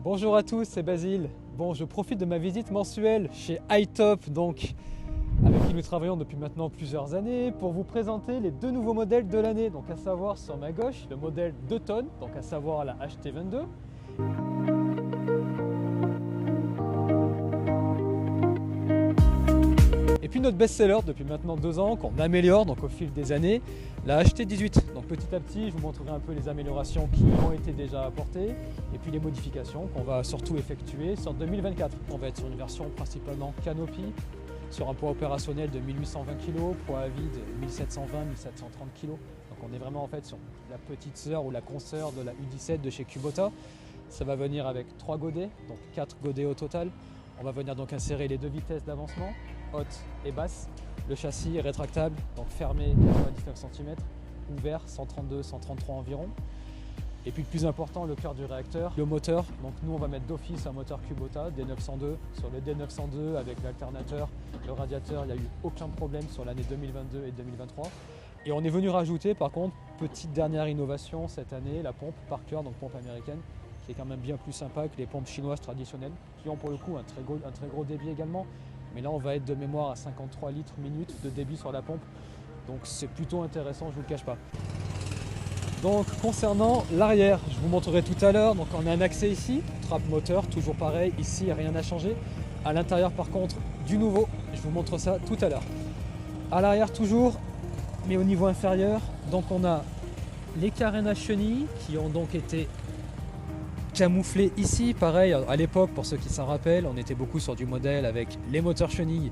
Bonjour à tous, c'est Basile. Bon, je profite de ma visite mensuelle chez iTop, donc avec qui nous travaillons depuis maintenant plusieurs années, pour vous présenter les deux nouveaux modèles de l'année. Donc à savoir sur ma gauche, le modèle 2 tonnes, donc à savoir la HT22. Et puis notre best-seller depuis maintenant 2 ans, qu'on améliore donc au fil des années, la HT18. Donc petit à petit, je vous montrerai un peu les améliorations qui ont été déjà apportées et puis les modifications qu'on va surtout effectuer sur 2024. On va être sur une version principalement canopy, sur un poids opérationnel de 1820 kg, poids à vide 1720-1730 kg. Donc on est vraiment en fait sur la petite sœur ou la consoeur de la U17 de chez Kubota. Ça va venir avec 3 godets, donc 4 godets au total. On va venir donc insérer les 2 vitesses d'avancement, haute et basse. Le châssis est rétractable, donc fermé 99 cm, ouvert 132-133 environ. Et puis le plus important, le cœur du réacteur, le moteur. Donc nous on va mettre d'office un moteur Kubota D902. Sur le D902 avec l'alternateur, le radiateur, il n'y a eu aucun problème sur l'année 2022 et 2023. Et on est venu rajouter par contre, petite dernière innovation cette année, la pompe Parker, donc pompe américaine, qui est quand même bien plus sympa que les pompes chinoises traditionnelles, qui ont pour le coup un très gros débit également. Mais là on va être de mémoire à 53 litres minute de débit sur la pompe. Donc c'est plutôt intéressant, je ne vous le cache pas. Donc concernant l'arrière, je vous montrerai tout à l'heure. Donc on a un accès ici, trappe moteur, toujours pareil, ici rien n'a changé. À l'intérieur par contre, du nouveau, je vous montre ça tout à l'heure. À l'arrière toujours, mais au niveau inférieur, donc on a les carénages chenilles qui ont donc été camouflés ici. Pareil, à l'époque, pour ceux qui s'en rappellent, on était beaucoup sur du modèle avec les moteurs chenilles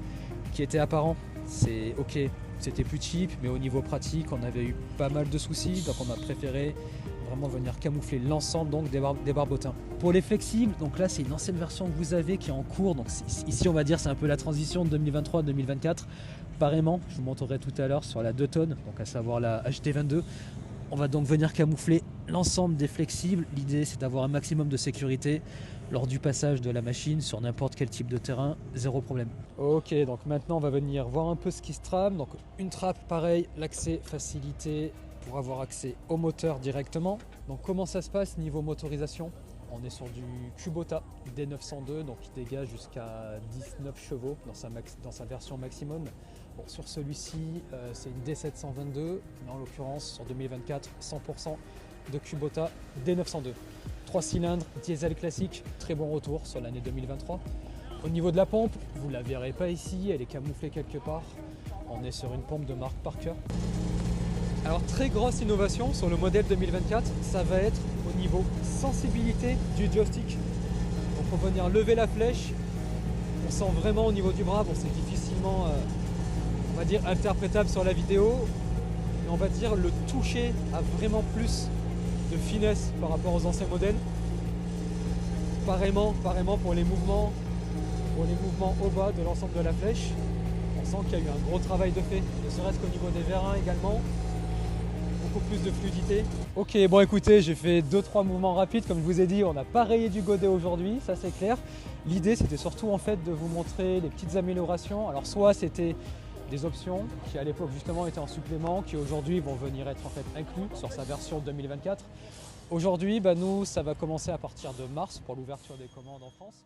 qui étaient apparents. C'est ok, c'était plus cheap, mais au niveau pratique, on avait eu pas mal de soucis, donc on a préféré vraiment venir camoufler l'ensemble donc des barbotins. Pour les flexibles, donc là c'est une ancienne version que vous avez qui est en cours, donc ici on va dire c'est un peu la transition de 2023-2024. Pareillement, je vous montrerai tout à l'heure sur la 2 tonnes, donc à savoir la HT22. On va donc venir camoufler l'ensemble des flexibles. L'idée c'est d'avoir un maximum de sécurité lors du passage de la machine sur n'importe quel type de terrain, zéro problème. Ok, donc maintenant on va venir voir un peu ce qui se trame. Donc une trappe, pareil, l'accès facilité pour avoir accès au moteur directement. Donc comment ça se passe niveau motorisation? On est sur du Kubota D902, donc qui dégage jusqu'à 19 chevaux dans sa version maximum. Bon, sur celui-ci, c'est une D722, mais en l'occurrence sur 2024, 100% de Kubota D902. 3 cylindres, diesel classique, très bon retour sur l'année 2023. Au niveau de la pompe, vous ne la verrez pas ici, elle est camouflée quelque part. On est sur une pompe de marque Parker. Alors très grosse innovation sur le modèle 2024, ça va être au niveau sensibilité du joystick. Donc pour venir lever la flèche, on sent vraiment au niveau du bras, bon c'est difficilement on va dire interprétable sur la vidéo, mais on va dire le toucher a vraiment plus de finesse par rapport aux anciens modèles. Pareillement pour les mouvements au bas de l'ensemble de la flèche, on sent qu'il y a eu un gros travail de fait, ne serait-ce qu'au niveau des vérins également. Beaucoup plus de fluidité. Ok, bon écoutez, j'ai fait 2-3 mouvements rapides, comme je vous ai dit, on n'a pas rayé du godet aujourd'hui, ça c'est clair. L'idée c'était surtout en fait de vous montrer les petites améliorations. Alors soit c'était des options qui à l'époque justement étaient en supplément, qui aujourd'hui vont venir être en fait inclus sur sa version 2024. Aujourd'hui, nous ça va commencer à partir de mars pour l'ouverture des commandes en France.